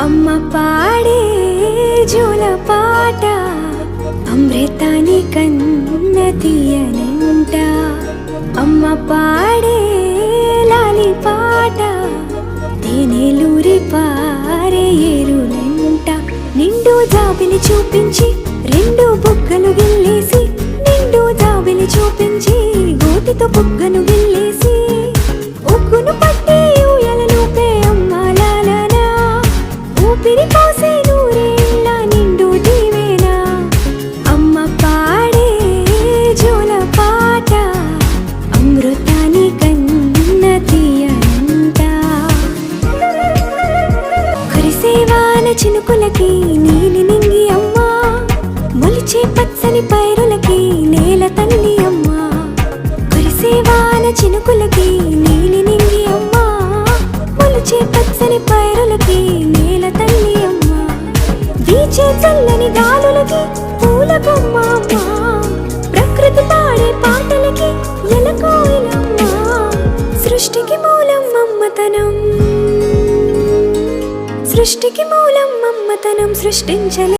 అమ్మ పాడే జోల పాట అమృతాని కన్న తీయనంట. అమ్మ పాడే లాలి పాట తేనెలూరి పారే ఏరులంట. నిండు జాబిలి చూపించి రెండు బుగ్గలు గిల్లేసి, నిండు జాబిలి చూపించి గోటితో బుగ్గను గిల్లేసి, ఉగ్గును పట్టి ఊయలలోపే అమ్మ లాలనా, ఊపిరి పోసే నూరేళ్ళ నిండు దీవేనా. అమ్మ పాడే జోల పాట అమృతాని కన్న తీయనంట. కురిసేవాన చినుకులకి నీలి నింగి అమ్మ, మొలిచే పచ్చని పైరులకి నేల తల్లి అమ్మ. కురిసేవాన చినుకులకి నీలి నింగి అమ్మ, మొలిచే పచ్చని పైరులకి నేల తల్లి అమ్మ. వీచే చల్లని గాలులకి పూల బొమ్మ అమ్మ, ప్రకృతి పాడే పాటలకి ఎలకోయిలమ్మ. సృష్టికి మూలం మమ్మతనం, సృష్టికి మూలం మమ్మతనం సృష్టించలే